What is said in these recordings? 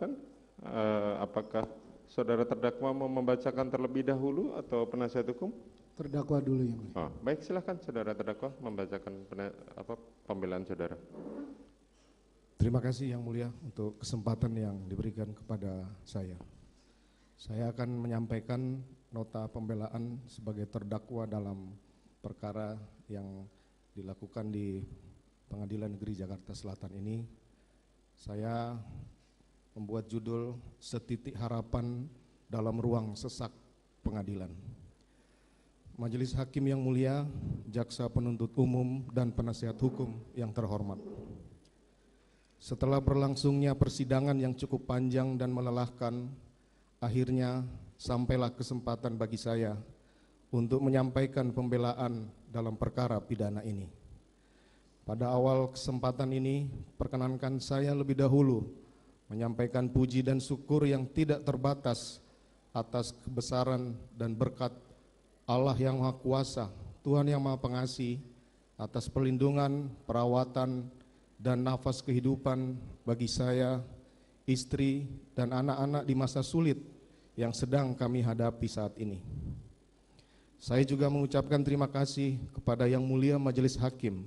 silakan. Apakah saudara terdakwa mau membacakan terlebih dahulu atau penasihat hukum? Terdakwa dulu yang mulia. Baik, silakan saudara terdakwa membacakan pembelaan saudara. Terima kasih yang mulia untuk kesempatan yang diberikan kepada saya. Saya akan menyampaikan nota pembelaan sebagai terdakwa dalam perkara yang dilakukan di Pengadilan Negeri Jakarta Selatan ini. Saya membuat judul Setitik Harapan dalam Ruang Sesak Pengadilan. Majelis Hakim yang mulia, Jaksa Penuntut Umum dan penasihat hukum yang terhormat. Setelah berlangsungnya persidangan yang cukup panjang dan melelahkan, akhirnya sampailah kesempatan bagi saya untuk menyampaikan pembelaan dalam perkara pidana ini. Pada awal kesempatan ini, perkenankan saya lebih dahulu menyampaikan puji dan syukur yang tidak terbatas atas kebesaran dan berkat Allah yang Maha Kuasa, Tuhan yang Maha Pengasih, atas perlindungan, perawatan, dan nafas kehidupan bagi saya, istri, dan anak-anak di masa sulit yang sedang kami hadapi saat ini. Saya juga mengucapkan terima kasih kepada Yang Mulia Majelis Hakim,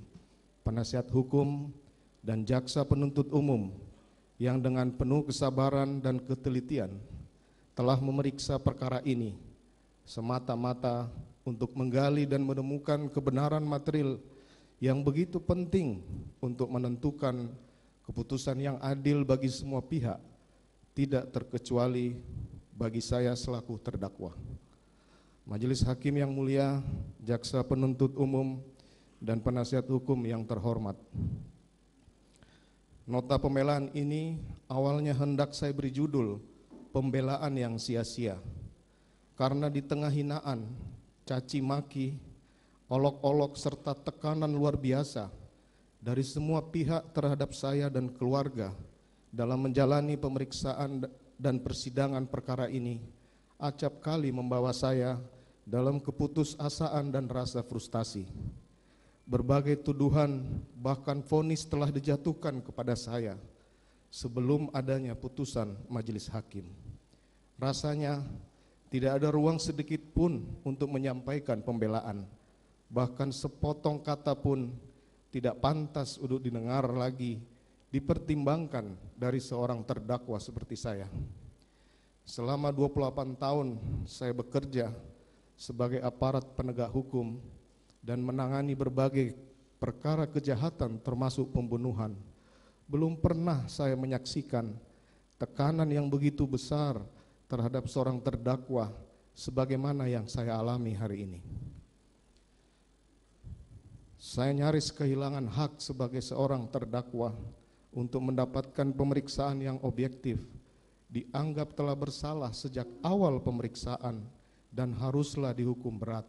penasihat hukum, dan jaksa penuntut umum yang dengan penuh kesabaran dan ketelitian telah memeriksa perkara ini semata-mata untuk menggali dan menemukan kebenaran material yang begitu penting untuk menentukan keputusan yang adil bagi semua pihak, tidak terkecuali bagi saya selaku terdakwa. Majelis Hakim yang mulia, jaksa penuntut umum, dan penasihat hukum yang terhormat. Nota pembelaan ini awalnya hendak saya beri judul pembelaan yang sia-sia, karena di tengah hinaan, caci maki, olok-olok serta tekanan luar biasa dari semua pihak terhadap saya dan keluarga dalam menjalani pemeriksaan dan persidangan perkara ini, acap kali membawa saya dalam keputusasaan dan rasa frustasi. Berbagai tuduhan bahkan vonis telah dijatuhkan kepada saya sebelum adanya putusan majelis hakim. Rasanya tidak ada ruang sedikit pun untuk menyampaikan pembelaan, bahkan sepotong kata pun tidak pantas untuk didengar lagi, dipertimbangkan dari seorang terdakwa seperti saya. Selama 28 tahun saya bekerja sebagai aparat penegak hukum dan menangani berbagai perkara kejahatan termasuk pembunuhan. Belum pernah saya menyaksikan tekanan yang begitu besar terhadap seorang terdakwa sebagaimana yang saya alami hari ini. Saya nyaris kehilangan hak sebagai seorang terdakwa untuk mendapatkan pemeriksaan yang objektif, dianggap telah bersalah sejak awal pemeriksaan dan haruslah dihukum berat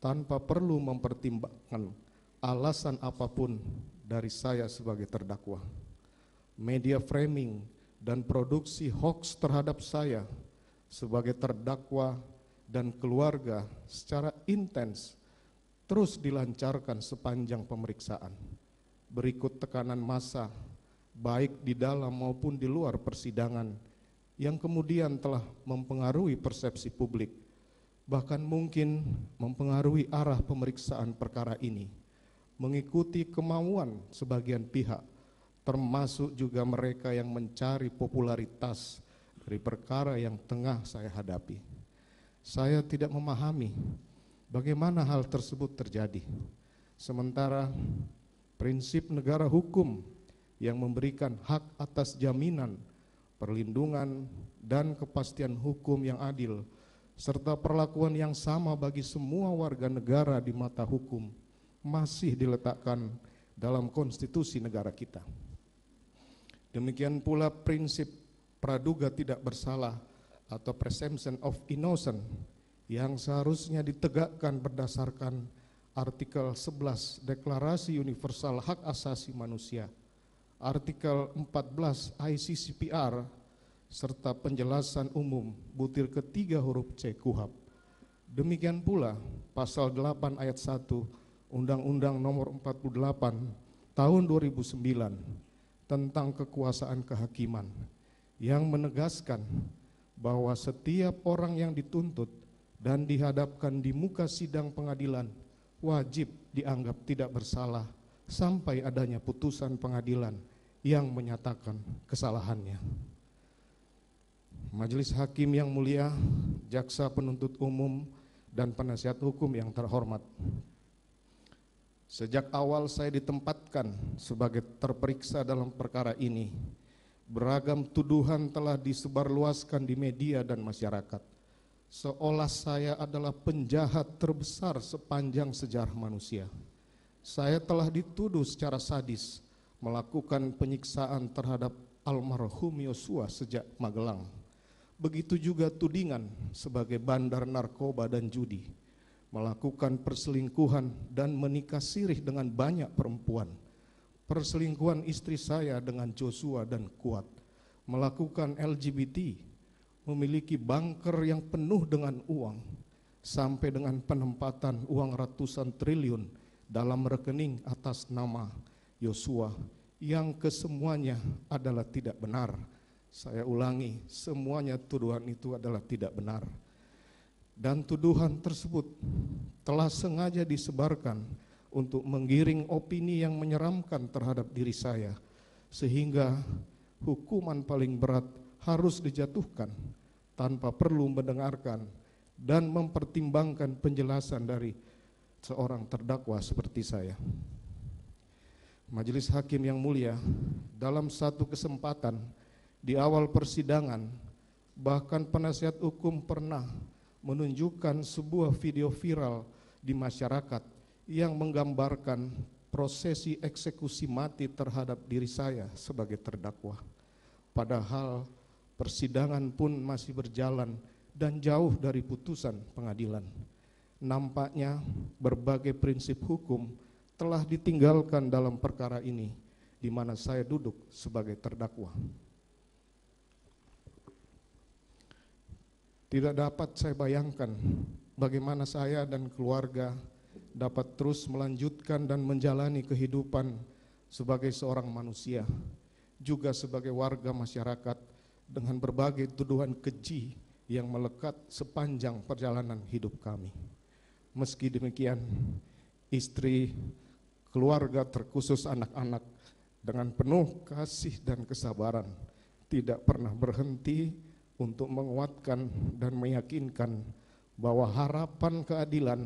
tanpa perlu mempertimbangkan alasan apapun dari saya sebagai terdakwa. Media framing dan produksi hoax terhadap saya sebagai terdakwa dan keluarga secara intens terus dilancarkan sepanjang pemeriksaan. Berikut tekanan massa baik di dalam maupun di luar persidangan yang kemudian telah mempengaruhi persepsi publik, bahkan mungkin mempengaruhi arah pemeriksaan perkara ini, mengikuti kemauan sebagian pihak, termasuk juga mereka yang mencari popularitas dari perkara yang tengah saya hadapi. Saya tidak memahami bagaimana hal tersebut terjadi, sementara prinsip negara hukum yang memberikan hak atas jaminan, perlindungan, dan kepastian hukum yang adil serta perlakuan yang sama bagi semua warga negara di mata hukum masih diletakkan dalam konstitusi negara kita. Demikian pula prinsip praduga tidak bersalah atau presumption of innocence yang seharusnya ditegakkan berdasarkan artikel 11 Deklarasi Universal Hak Asasi Manusia, artikel 14 ICCPR, serta penjelasan umum butir ketiga huruf C KUHP. Demikian pula pasal 8 ayat 1 Undang-Undang Nomor 48 Tahun 2009 tentang kekuasaan kehakiman yang menegaskan bahwa setiap orang yang dituntut dan dihadapkan di muka sidang pengadilan wajib dianggap tidak bersalah sampai adanya putusan pengadilan yang menyatakan kesalahannya. Majelis Hakim yang mulia, jaksa penuntut umum, dan penasihat hukum yang terhormat. Sejak awal saya ditempatkan sebagai terperiksa dalam perkara ini, beragam tuduhan telah disebarluaskan di media dan masyarakat, seolah saya adalah penjahat terbesar sepanjang sejarah manusia. Saya telah dituduh secara sadis melakukan penyiksaan terhadap almarhum Yosua sejak Magelang. Begitu juga tudingan sebagai bandar narkoba dan judi, melakukan perselingkuhan dan menikah sirih dengan banyak perempuan, perselingkuhan istri saya dengan Joshua dan Kuat, melakukan LGBT, memiliki bunker yang penuh dengan uang, sampai dengan penempatan uang ratusan triliun dalam rekening atas nama Yosua, yang kesemuanya adalah tidak benar. Saya ulangi, semuanya tuduhan itu adalah tidak benar. Dan tuduhan tersebut telah sengaja disebarkan untuk menggiring opini yang menyeramkan terhadap diri saya, sehingga hukuman paling berat harus dijatuhkan tanpa perlu mendengarkan dan mempertimbangkan penjelasan dari seorang terdakwa seperti saya. Majelis Hakim yang mulia, dalam satu kesempatan di awal persidangan, bahkan penasihat hukum pernah menunjukkan sebuah video viral di masyarakat yang menggambarkan prosesi eksekusi mati terhadap diri saya sebagai terdakwa. Padahal persidangan pun masih berjalan dan jauh dari putusan pengadilan. Nampaknya berbagai prinsip hukum telah ditinggalkan dalam perkara ini, di mana saya duduk sebagai terdakwa. Tidak dapat saya bayangkan bagaimana saya dan keluarga dapat terus melanjutkan dan menjalani kehidupan sebagai seorang manusia, juga sebagai warga masyarakat, dengan berbagai tuduhan keji yang melekat sepanjang perjalanan hidup kami. Meski demikian, istri, keluarga, terkhusus anak-anak, dengan penuh kasih dan kesabaran tidak pernah berhenti untuk menguatkan dan meyakinkan bahwa harapan keadilan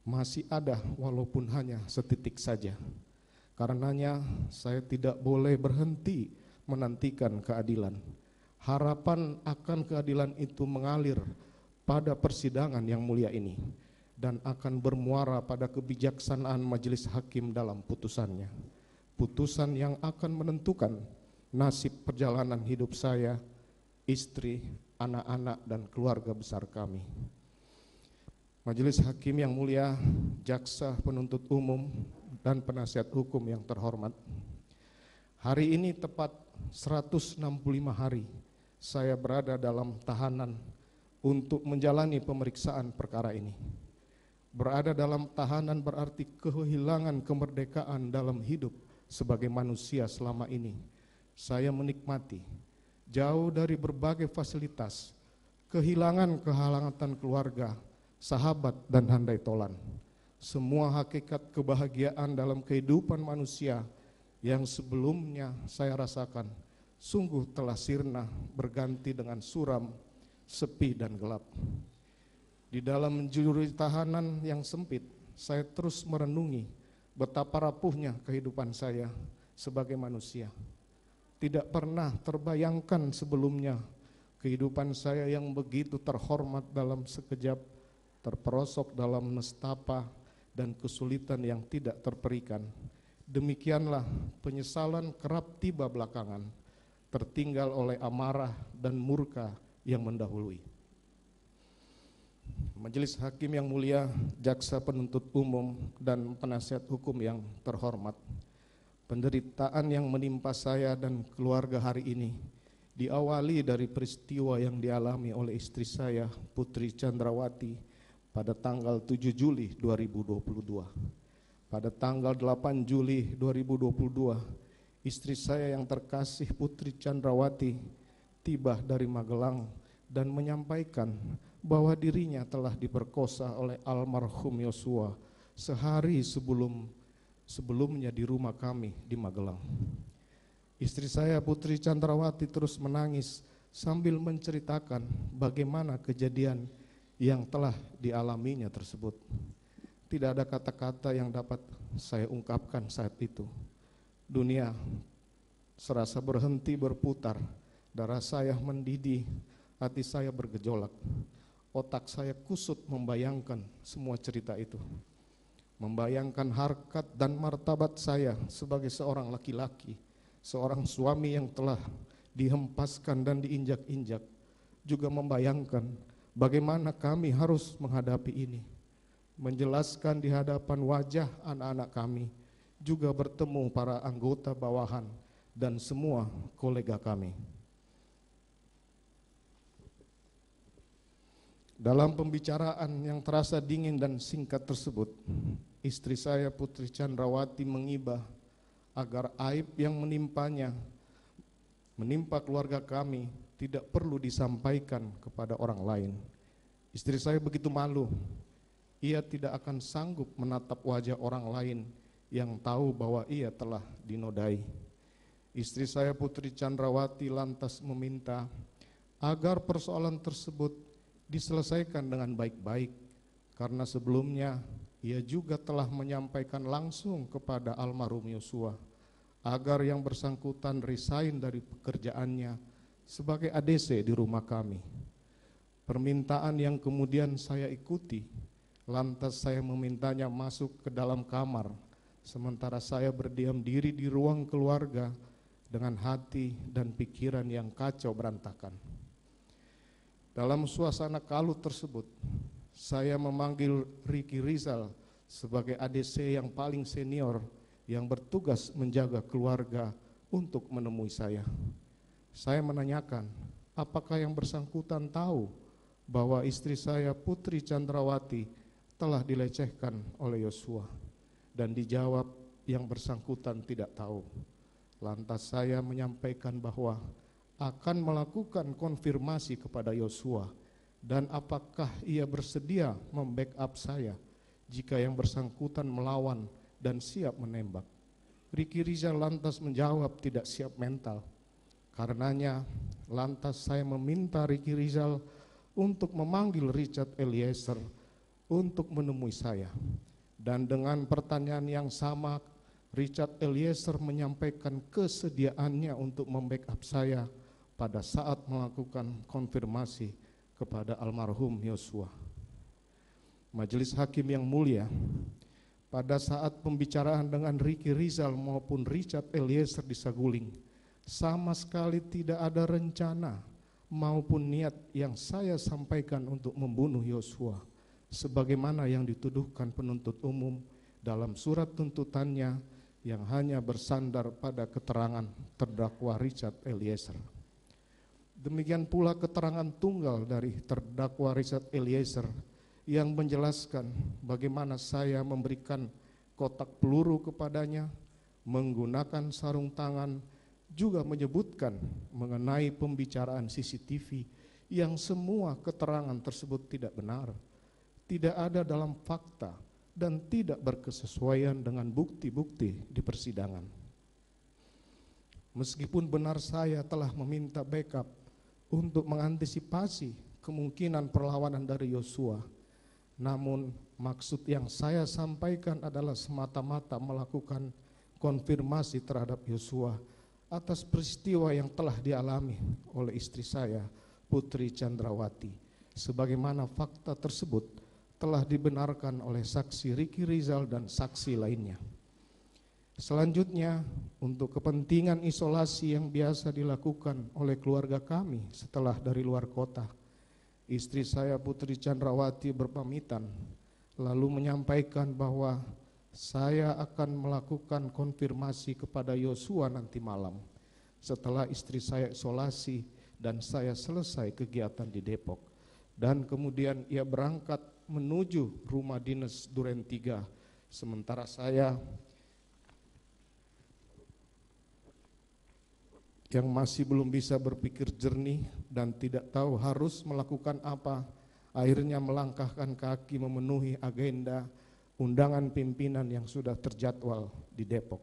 masih ada walaupun hanya setitik saja. Karenanya saya tidak boleh berhenti menantikan keadilan. Harapan akan keadilan itu mengalir pada persidangan yang mulia ini dan akan bermuara pada kebijaksanaan majelis hakim dalam putusannya. Putusan yang akan menentukan nasib perjalanan hidup saya, istri, anak-anak, dan keluarga besar kami. Majelis Hakim yang mulia, jaksa penuntut umum, dan penasihat hukum yang terhormat, hari ini tepat 165 hari saya berada dalam tahanan untuk menjalani pemeriksaan perkara ini. Berada dalam tahanan berarti kehilangan kemerdekaan dalam hidup sebagai manusia selama ini. Saya menikmati jauh dari berbagai fasilitas, kehilangan kehangatan keluarga, sahabat, dan handai tolan. Semua hakikat kebahagiaan dalam kehidupan manusia yang sebelumnya saya rasakan sungguh telah sirna berganti dengan suram, sepi, dan gelap. Di dalam juri tahanan yang sempit, saya terus merenungi betapa rapuhnya kehidupan saya sebagai manusia. Tidak pernah terbayangkan sebelumnya kehidupan saya yang begitu terhormat dalam sekejap terperosok dalam nestapa dan kesulitan yang tidak terperikan. Demikianlah penyesalan kerap tiba belakangan, tertinggal oleh amarah dan murka yang mendahului. Majelis Hakim yang mulia, jaksa penuntut umum, dan penasihat hukum yang terhormat, penderitaan yang menimpa saya dan keluarga hari ini diawali dari peristiwa yang dialami oleh istri saya, Putri Chandrawati, pada tanggal 7 Juli 2022. Pada tanggal 8 Juli 2022, istri saya yang terkasih, Putri Chandrawati, tiba dari Magelang dan menyampaikan bahwa dirinya telah diperkosa oleh almarhum Yosua sehari sebelumnya di rumah kami di Magelang. Istri saya Putri Chandrawati terus menangis sambil menceritakan bagaimana kejadian yang telah dialaminya tersebut. Tidak ada kata-kata yang dapat saya ungkapkan saat itu. Dunia serasa berhenti berputar, darah saya mendidih, hati saya bergejolak. Otak saya kusut membayangkan semua cerita itu. Membayangkan harkat dan martabat saya sebagai seorang laki-laki, seorang suami yang telah dihempaskan dan diinjak-injak. Juga membayangkan bagaimana kami harus menghadapi ini. Menjelaskan di hadapan wajah anak-anak kami, juga bertemu para anggota bawahan dan semua kolega kami. Dalam pembicaraan yang terasa dingin dan singkat tersebut, istri saya Putri Chandrawati mengibah agar aib yang menimpa keluarga kami tidak perlu disampaikan kepada orang lain. Istri saya begitu malu. Ia tidak akan sanggup menatap wajah orang lain yang tahu bahwa ia telah dinodai. Istri saya Putri Chandrawati lantas meminta agar persoalan tersebut diselesaikan dengan baik-baik, karena sebelumnya ia juga telah menyampaikan langsung kepada almarhum Yosua agar yang bersangkutan resign dari pekerjaannya sebagai ADC di rumah kami. Permintaan yang kemudian saya ikuti. Lantas saya memintanya masuk ke dalam kamar, sementara saya berdiam diri di ruang keluarga dengan hati dan pikiran yang kacau berantakan. Dalam suasana kalut tersebut, saya memanggil Ricky Rizal sebagai ADC yang paling senior yang bertugas menjaga keluarga untuk menemui saya. Saya menanyakan, apakah yang bersangkutan tahu bahwa istri saya Putri Chandrawati telah dilecehkan oleh Yosua, dan dijawab yang bersangkutan tidak tahu. Lantas saya menyampaikan bahwa akan melakukan konfirmasi kepada Yosua dan apakah ia bersedia membackup saya jika yang bersangkutan melawan dan siap menembak. Ricky Rizal lantas menjawab tidak siap mental. Karenanya lantas saya meminta Ricky Rizal untuk memanggil Richard Eliezer untuk menemui saya. Dan dengan pertanyaan yang sama, Richard Eliezer menyampaikan kesediaannya untuk membackup saya pada saat melakukan konfirmasi kepada almarhum Yosua. Majelis Hakim yang mulia, pada saat pembicaraan dengan Ricky Rizal maupun Richard Eliezer di Saguling, sama sekali tidak ada rencana maupun niat yang saya sampaikan untuk membunuh Yosua, sebagaimana yang dituduhkan penuntut umum dalam surat tuntutannya yang hanya bersandar pada keterangan terdakwa Richard Eliezer. Demikian pula keterangan tunggal dari terdakwa Richard Eliezer yang menjelaskan bagaimana saya memberikan kotak peluru kepadanya, menggunakan sarung tangan, juga menyebutkan mengenai pembicaraan CCTV yang semua keterangan tersebut tidak benar, tidak ada dalam fakta, dan tidak berkesesuaian dengan bukti-bukti di persidangan. Meskipun benar saya telah meminta backup untuk mengantisipasi kemungkinan perlawanan dari Yosua, namun maksud yang saya sampaikan adalah semata-mata melakukan konfirmasi terhadap Yosua atas peristiwa yang telah dialami oleh istri saya, Putri Chandrawati, sebagaimana fakta tersebut telah dibenarkan oleh saksi Ricky Rizal dan saksi lainnya. Selanjutnya, untuk kepentingan isolasi yang biasa dilakukan oleh keluarga kami setelah dari luar kota, istri saya Putri Chandrawati berpamitan lalu menyampaikan bahwa saya akan melakukan konfirmasi kepada Yosua nanti malam setelah istri saya isolasi dan saya selesai kegiatan di Depok. Dan kemudian ia berangkat menuju rumah dinas Duren 3, sementara saya yang masih belum bisa berpikir jernih dan tidak tahu harus melakukan apa, akhirnya melangkahkan kaki memenuhi agenda undangan pimpinan yang sudah terjadwal di Depok.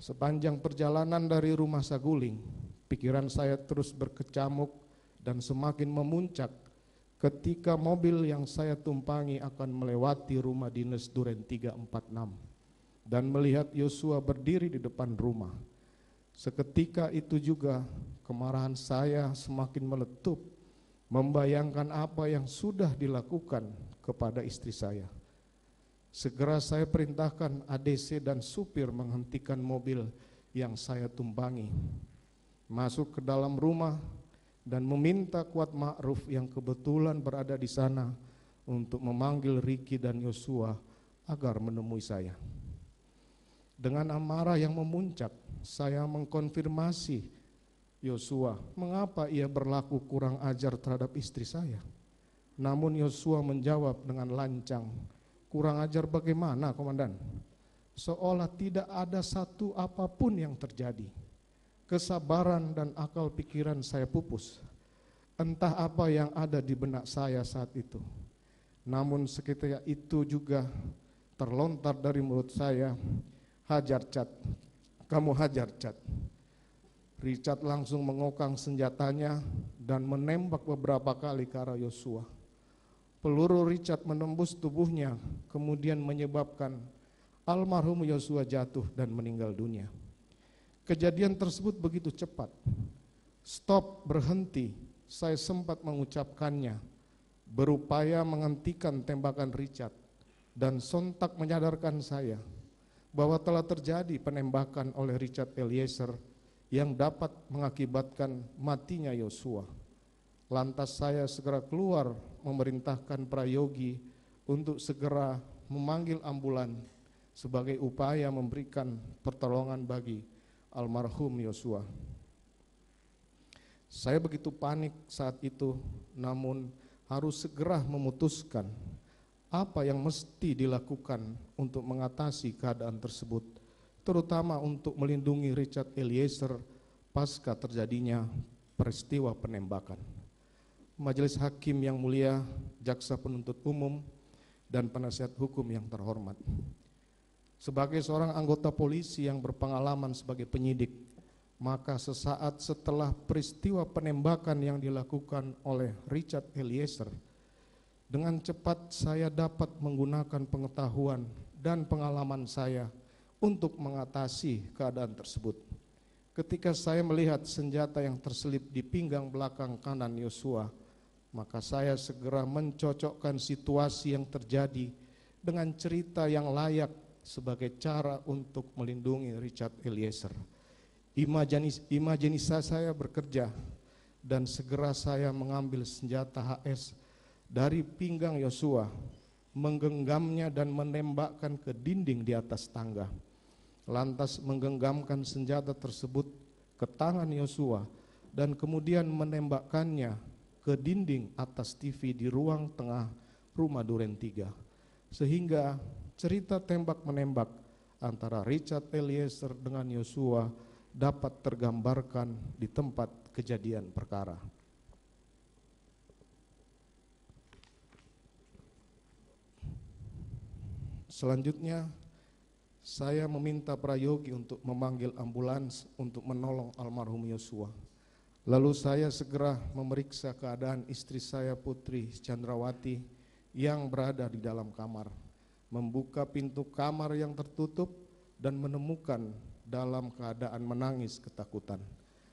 Sepanjang perjalanan dari rumah Saguling, pikiran saya terus berkecamuk dan semakin memuncak ketika mobil yang saya tumpangi akan melewati rumah dinas Duren 346 dan melihat Yosua berdiri di depan rumah. Seketika itu juga kemarahan saya semakin meletup, membayangkan apa yang sudah dilakukan kepada istri saya. Segera saya perintahkan ADC dan supir menghentikan mobil yang saya tumpangi, masuk ke dalam rumah dan meminta Kuat Ma'ruf yang kebetulan berada di sana untuk memanggil Ricky dan Yosua agar menemui saya. Dengan amarah yang memuncak, saya mengkonfirmasi Yosua mengapa ia berlaku kurang ajar terhadap istri saya. Namun Yosua menjawab dengan lancang, "Kurang ajar bagaimana, Komandan? Seolah tidak ada satu apapun yang terjadi. Kesabaran dan akal pikiran saya pupus. Entah apa yang ada di benak saya saat itu. Namun seketika itu juga terlontar dari mulut saya, 'Hajar, Cat, kamu hajar, Cat.' Richard langsung mengokang senjatanya dan menembak beberapa kali ke arah Yosua. Peluru Richard menembus tubuhnya, kemudian menyebabkan almarhum Yosua jatuh dan meninggal dunia. Kejadian tersebut begitu cepat. Stop, berhenti, saya sempat mengucapkannya, berupaya menghentikan tembakan Richard, dan sontak menyadarkan saya bahwa telah terjadi penembakan oleh Richard Eliezer yang dapat mengakibatkan matinya Yosua. Lantas saya segera keluar memerintahkan Prayogi untuk segera memanggil ambulan sebagai upaya memberikan pertolongan bagi almarhum Yosua. Saya begitu panik saat itu, namun harus segera memutuskan apa yang mesti dilakukan untuk mengatasi keadaan tersebut, terutama untuk melindungi Richard Eliezer pasca terjadinya peristiwa penembakan. Majelis Hakim yang mulia, Jaksa Penuntut Umum, dan penasihat hukum yang terhormat. Sebagai seorang anggota polisi yang berpengalaman sebagai penyidik, maka sesaat setelah peristiwa penembakan yang dilakukan oleh Richard Eliezer, dengan cepat saya dapat menggunakan pengetahuan dan pengalaman saya untuk mengatasi keadaan tersebut. Ketika saya melihat senjata yang terselip di pinggang belakang kanan Yosua, maka saya segera mencocokkan situasi yang terjadi dengan cerita yang layak sebagai cara untuk melindungi Richard Eliezer. Imajinasi saya bekerja dan segera saya mengambil senjata HS dari pinggang Yosua, menggenggamnya dan menembakkan ke dinding di atas tangga. Lantas menggenggamkan senjata tersebut ke tangan Yosua dan kemudian menembakkannya ke dinding atas TV di ruang tengah rumah Duren 3, sehingga cerita tembak-menembak antara Richard Eliezer dengan Yosua dapat tergambarkan di tempat kejadian perkara. Selanjutnya, saya meminta Prayogi untuk memanggil ambulans untuk menolong almarhum Yosua. Lalu saya segera memeriksa keadaan istri saya, Putri Chandrawati, yang berada di dalam kamar, membuka pintu kamar yang tertutup dan menemukan dalam keadaan menangis ketakutan.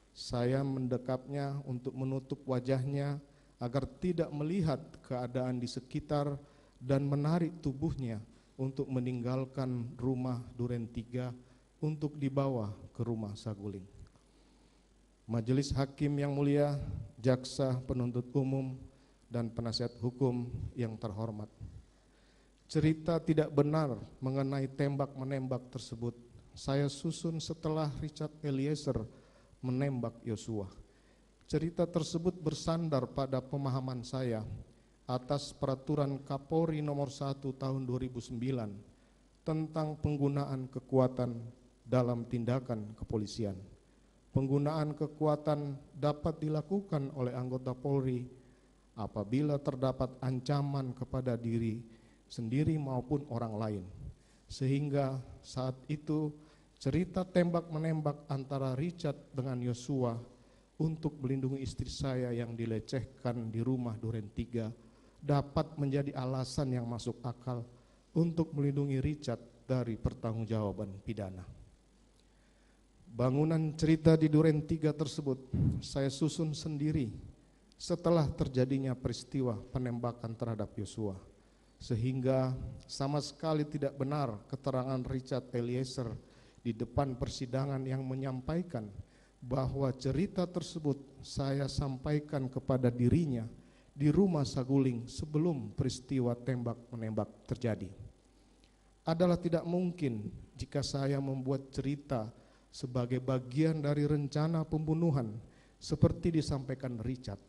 Saya mendekapnya untuk menutup wajahnya agar tidak melihat keadaan di sekitar dan menarik tubuhnya untuk meninggalkan rumah Duren 3 untuk dibawa ke rumah Saguling. Majelis Hakim yang mulia, Jaksa Penuntut Umum, dan penasihat hukum yang terhormat. Cerita tidak benar mengenai tembak-menembak tersebut saya susun setelah Richard Eliezer menembak Yosua. Cerita tersebut bersandar pada pemahaman saya atas peraturan Kapolri nomor 1 tahun 2009 tentang penggunaan kekuatan dalam tindakan kepolisian. Penggunaan kekuatan dapat dilakukan oleh anggota Polri apabila terdapat ancaman kepada diri sendiri maupun orang lain. Sehingga saat itu cerita tembak-menembak antara Richard dengan Yosua untuk melindungi istri saya yang dilecehkan di rumah Duren 3 dapat menjadi alasan yang masuk akal untuk melindungi Richard dari pertanggungjawaban pidana. Bangunan cerita di Duren 3 tersebut saya susun sendiri setelah terjadinya peristiwa penembakan terhadap Yosua, sehingga sama sekali tidak benar keterangan Richard Eliezer di depan persidangan yang menyampaikan bahwa cerita tersebut saya sampaikan kepada dirinya di rumah Saguling sebelum peristiwa tembak-menembak terjadi. Adalah tidak mungkin jika saya membuat cerita sebagai bagian dari rencana pembunuhan seperti disampaikan Richard,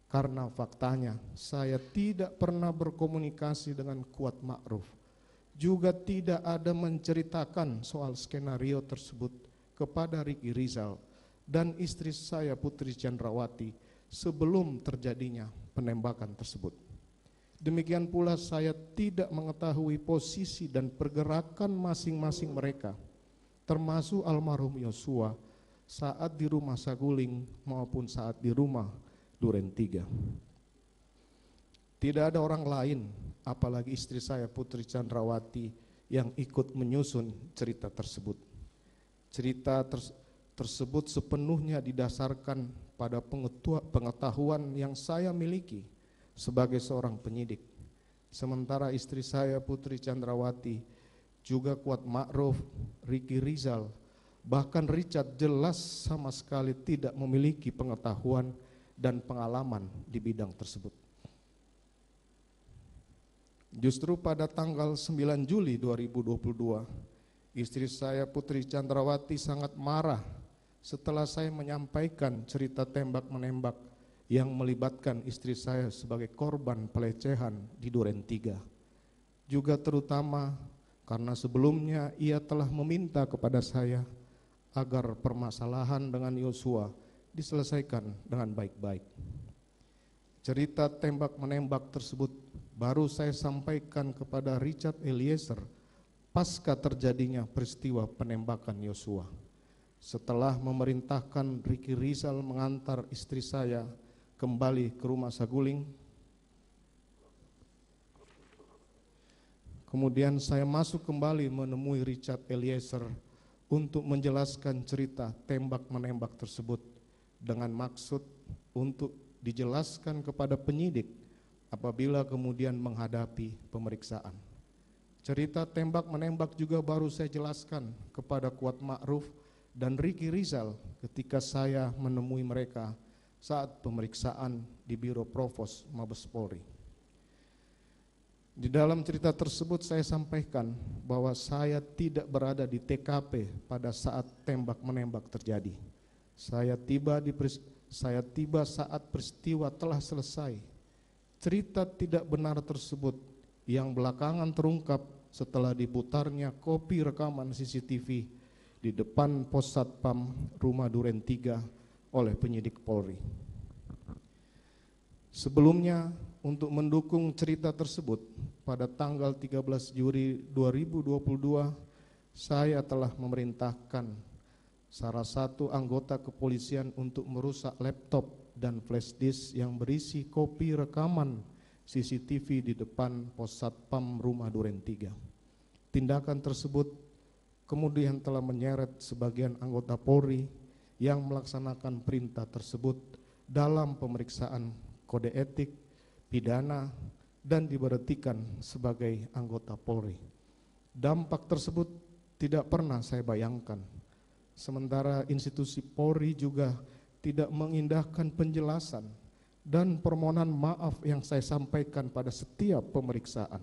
karena faktanya saya tidak pernah berkomunikasi dengan Kuat Ma'ruf, juga tidak ada menceritakan soal skenario tersebut kepada Ricky Rizal dan istri saya Putri Chandrawati sebelum terjadinya penembakan tersebut. Demikian pula saya tidak mengetahui posisi dan pergerakan masing-masing mereka, termasuk almarhum Yosua saat di rumah Saguling maupun saat di rumah Duren 3. Tidak ada orang lain, apalagi istri saya Putri Chandrawati, yang ikut menyusun cerita tersebut. Cerita tersebut sepenuhnya didasarkan pada pengetahuan yang saya miliki sebagai seorang penyidik. Sementara istri saya Putri Chandrawati, juga Kuat Ma'ruf, Ricky Rizal, bahkan Richard jelas sama sekali tidak memiliki pengetahuan dan pengalaman di bidang tersebut. Justru pada tanggal 9 Juli 2022, istri saya Putri Chandrawati sangat marah setelah saya menyampaikan cerita tembak-menembak yang melibatkan istri saya sebagai korban pelecehan di Duren 3. Juga terutama karena sebelumnya ia telah meminta kepada saya agar permasalahan dengan Yosua diselesaikan dengan baik-baik. Cerita tembak-menembak tersebut baru saya sampaikan kepada Richard Eliezer pasca terjadinya peristiwa penembakan Yosua. Setelah memerintahkan Ricky Rizal mengantar istri saya kembali ke rumah Saguling, kemudian saya masuk kembali menemui Richard Eliezer untuk menjelaskan cerita tembak-menembak tersebut dengan maksud untuk dijelaskan kepada penyidik apabila kemudian menghadapi pemeriksaan. Cerita tembak-menembak juga baru saya jelaskan kepada Kuat Ma'ruf dan Ricky Rizal ketika saya menemui mereka saat pemeriksaan di Biro Provos Mabes Polri. Di dalam cerita tersebut saya sampaikan bahwa saya tidak berada di TKP pada saat tembak-menembak terjadi. Saya tiba saat peristiwa telah selesai. Cerita tidak benar tersebut yang belakangan terungkap setelah diputarnya kopi rekaman CCTV di depan pos Satpam Rumah Duren 3 oleh penyidik Polri. Sebelumnya, untuk mendukung cerita tersebut, pada tanggal 13 Juli 2022, saya telah memerintahkan salah satu anggota kepolisian untuk merusak laptop dan flash disk yang berisi kopi rekaman CCTV di depan pos Satpam Rumah Duren 3. Tindakan tersebut kemudian telah menyeret sebagian anggota Polri yang melaksanakan perintah tersebut dalam pemeriksaan kode etik, pidana, dan diberhentikan sebagai anggota Polri. Dampak tersebut tidak pernah saya bayangkan. Sementara institusi Polri juga tidak mengindahkan penjelasan dan permohonan maaf yang saya sampaikan pada setiap pemeriksaan,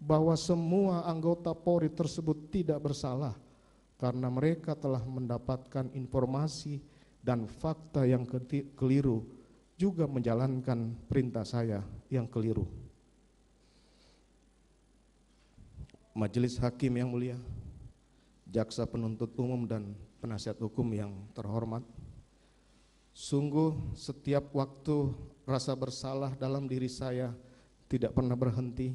bahwa semua anggota Polri tersebut tidak bersalah karena mereka telah mendapatkan informasi dan fakta yang keliru, juga menjalankan perintah saya yang keliru. Majelis Hakim yang mulia, Jaksa Penuntut Umum dan penasihat hukum yang terhormat, sungguh setiap waktu rasa bersalah dalam diri saya tidak pernah berhenti.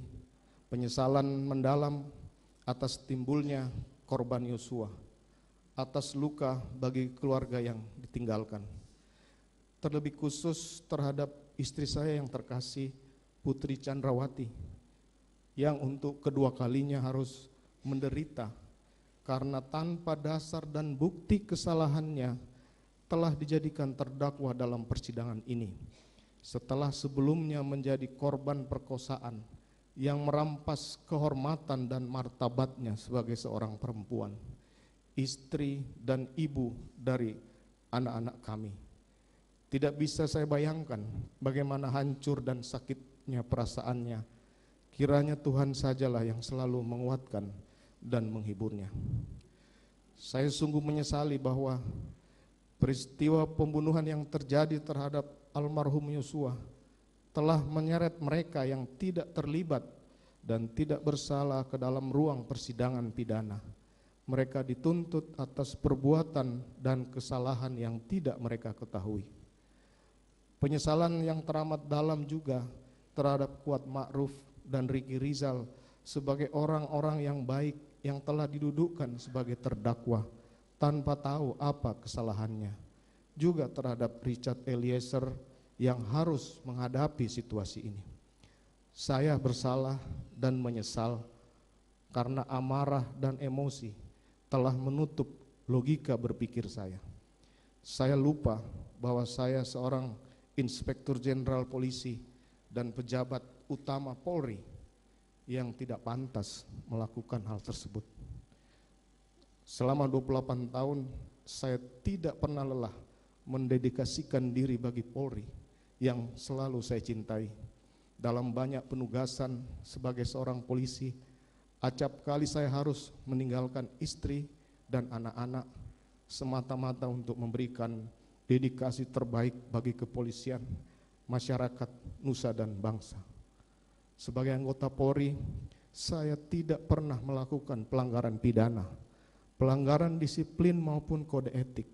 Penyesalan mendalam atas timbulnya korban Yosua, atas luka bagi keluarga yang ditinggalkan. Terlebih khusus terhadap istri saya yang terkasih, Putri Chandrawati, yang untuk kedua kalinya harus menderita karena tanpa dasar dan bukti kesalahannya telah dijadikan terdakwa dalam persidangan ini, setelah sebelumnya menjadi korban perkosaan yang merampas kehormatan dan martabatnya sebagai seorang perempuan, istri dan ibu dari anak-anak kami. Tidak bisa saya bayangkan bagaimana hancur dan sakitnya perasaannya. Kiranya Tuhan sajalah yang selalu menguatkan dan menghiburnya. Saya sungguh menyesali bahwa peristiwa pembunuhan yang terjadi terhadap almarhum Yosua telah menyeret mereka yang tidak terlibat dan tidak bersalah ke dalam ruang persidangan pidana. Mereka dituntut atas perbuatan dan kesalahan yang tidak mereka ketahui. Penyesalan yang teramat dalam juga terhadap Kuat Ma'ruf dan Ricky Rizal sebagai orang-orang yang baik yang telah didudukkan sebagai terdakwa tanpa tahu apa kesalahannya. Juga terhadap Richard Eliezer yang harus menghadapi situasi ini. Saya bersalah dan menyesal karena amarah dan emosi telah menutup logika berpikir saya. Saya lupa bahwa saya seorang Inspektur Jenderal Polisi dan pejabat utama Polri yang tidak pantas melakukan hal tersebut. Selama 28 tahun saya tidak pernah lelah mendedikasikan diri bagi Polri yang selalu saya cintai. Dalam banyak penugasan sebagai seorang polisi, acap kali saya harus meninggalkan istri dan anak-anak semata-mata untuk memberikan dedikasi terbaik bagi kepolisian, masyarakat, nusa dan bangsa. Sebagai anggota Polri, saya tidak pernah melakukan pelanggaran pidana, pelanggaran disiplin maupun kode etik,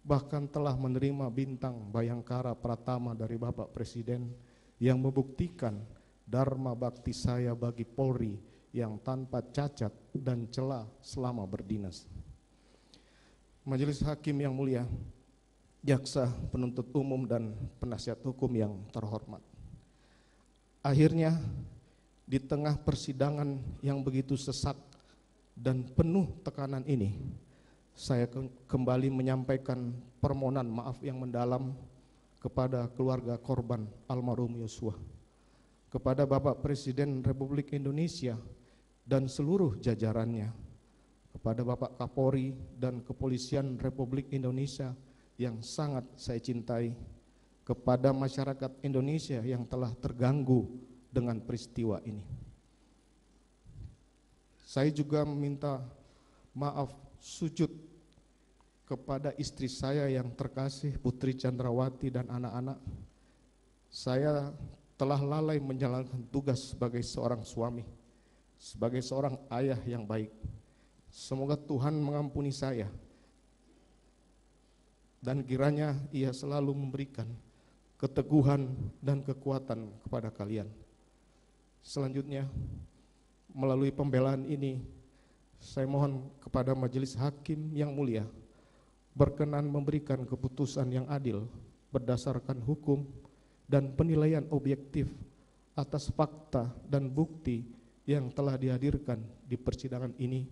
bahkan telah menerima bintang Bayangkara Pratama dari Bapak Presiden yang membuktikan dharma bakti saya bagi Polri yang tanpa cacat dan celah selama berdinas. Majelis Hakim yang mulia, jaksa penuntut umum dan penasihat hukum yang terhormat. Akhirnya di tengah persidangan yang begitu sesak dan penuh tekanan ini, saya kembali menyampaikan permohonan maaf yang mendalam kepada keluarga korban almarhum Yosua, kepada Bapak Presiden Republik Indonesia dan seluruh jajarannya, kepada Bapak Kapolri dan Kepolisian Republik Indonesia yang sangat saya cintai, kepada masyarakat Indonesia yang telah terganggu dengan peristiwa ini. Saya juga meminta maaf sujud kepada istri saya yang terkasih, Putri Chandrawati dan anak-anak. Saya telah lalai menjalankan tugas sebagai seorang suami, sebagai seorang ayah yang baik. Semoga Tuhan mengampuni saya dan kiranya Ia selalu memberikan keteguhan dan kekuatan kepada kalian. Selanjutnya, melalui pembelaan ini, saya mohon kepada Majelis Hakim yang mulia berkenan memberikan keputusan yang adil berdasarkan hukum dan penilaian objektif atas fakta dan bukti yang telah dihadirkan di persidangan ini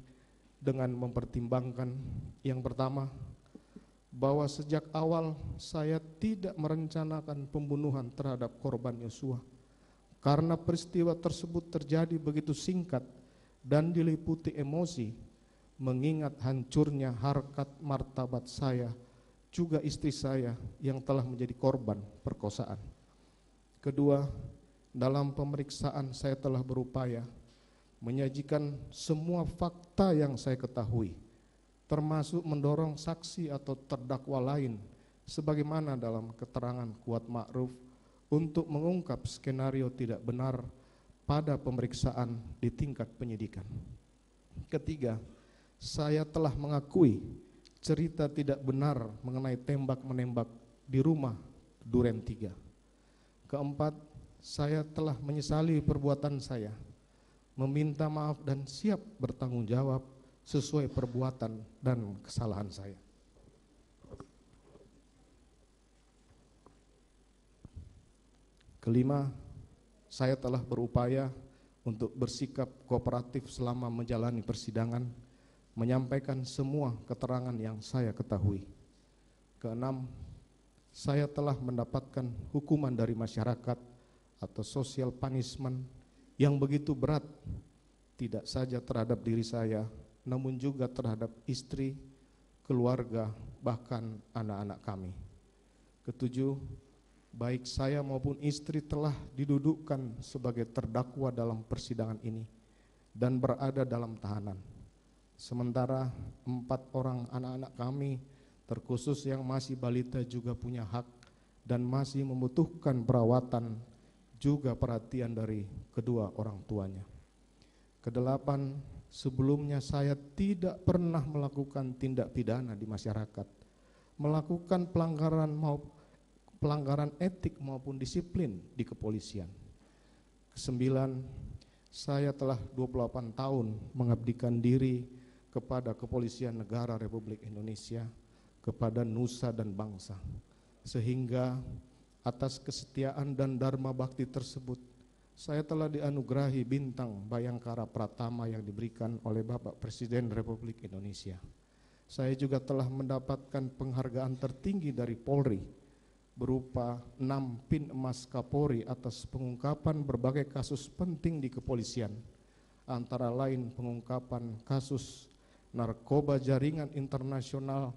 dengan mempertimbangkan yang pertama, bahwa sejak awal saya tidak merencanakan pembunuhan terhadap korban Yosua karena peristiwa tersebut terjadi begitu singkat dan diliputi emosi, mengingat hancurnya harkat martabat saya, juga istri saya yang telah menjadi korban perkosaan. Kedua, dalam pemeriksaan saya telah berupaya menyajikan semua fakta yang saya ketahui, termasuk mendorong saksi atau terdakwa lain sebagaimana dalam keterangan Kuat Ma'ruf untuk mengungkap skenario tidak benar pada pemeriksaan di tingkat penyidikan. Ketiga, saya telah mengakui cerita tidak benar mengenai tembak-menembak di rumah Duren 3. Keempat, saya telah menyesali perbuatan saya, meminta maaf dan siap bertanggung jawab sesuai perbuatan dan kesalahan saya. Kelima, saya telah berupaya untuk bersikap kooperatif selama menjalani persidangan, menyampaikan semua keterangan yang saya ketahui. Keenam, saya telah mendapatkan hukuman dari masyarakat atau social punishment yang begitu berat, tidak saja terhadap diri saya, namun juga terhadap istri, keluarga, bahkan anak-anak kami. Ketujuh, baik saya maupun istri telah didudukkan sebagai terdakwa dalam persidangan ini dan berada dalam tahanan. Sementara 4 orang anak-anak kami, terkhusus yang masih balita, juga punya hak dan masih membutuhkan perawatan juga perhatian dari kedua orang tuanya. Kedelapan, sebelumnya saya tidak pernah melakukan tindak pidana di masyarakat, melakukan pelanggaran etik maupun disiplin di kepolisian. Kesembilan, saya telah 28 tahun mengabdikan diri kepada Kepolisian Negara Republik Indonesia, kepada nusa dan bangsa, sehingga atas kesetiaan dan dharma bakti tersebut saya telah dianugerahi bintang Bayangkara Pratama yang diberikan oleh Bapak Presiden Republik Indonesia. Saya juga telah mendapatkan penghargaan tertinggi dari Polri berupa 6 pin emas Kapolri atas pengungkapan berbagai kasus penting di kepolisian, antara lain pengungkapan kasus narkoba jaringan internasional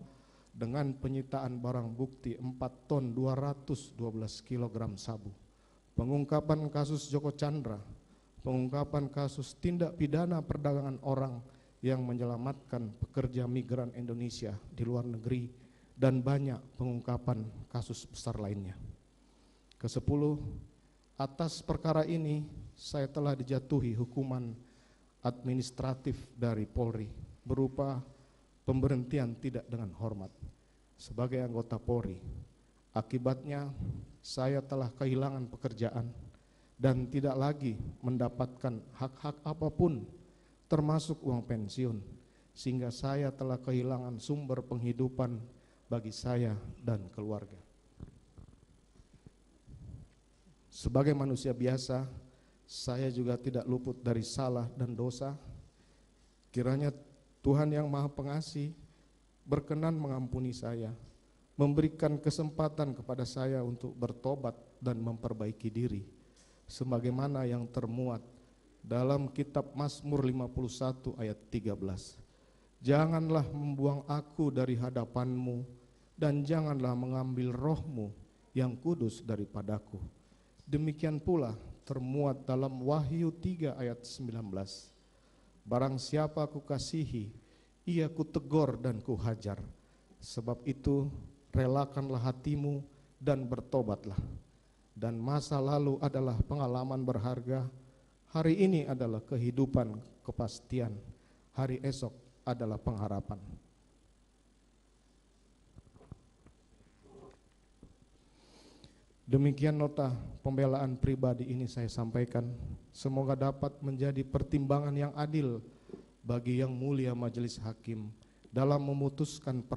dengan penyitaan barang bukti 4 ton 212 kg sabu, pengungkapan kasus Joko Chandra, pengungkapan kasus tindak pidana perdagangan orang yang menyelamatkan pekerja migran Indonesia di luar negeri, dan banyak pengungkapan kasus besar lainnya. Ke-10, atas perkara ini saya telah dijatuhi hukuman administratif dari Polri berupa pemberhentian tidak dengan hormat sebagai anggota Polri. Akibatnya saya telah kehilangan pekerjaan dan tidak lagi mendapatkan hak-hak apapun termasuk uang pensiun, sehingga saya telah kehilangan sumber penghidupan bagi saya dan keluarga. Sebagai manusia biasa, saya juga tidak luput dari salah dan dosa. Kiranya Tuhan yang Maha Pengasih berkenan mengampuni saya, memberikan kesempatan kepada saya untuk bertobat dan memperbaiki diri, sebagaimana yang termuat dalam kitab Mazmur 51 ayat 13. Janganlah membuang aku dari hadapan-Mu, dan janganlah mengambil roh-Mu yang kudus daripadaku. Demikian pula termuat dalam Wahyu 3 ayat 19. Barang siapa ku kasihi, ia ku tegur dan ku hajar. Sebab itu relakanlah hatimu dan bertobatlah. Dan masa lalu adalah pengalaman berharga, hari ini adalah kehidupan kepastian, hari esok adalah pengharapan. Demikian nota pembelaan pribadi ini saya sampaikan. Semoga dapat menjadi pertimbangan yang adil bagi yang mulia majelis hakim dalam memutuskan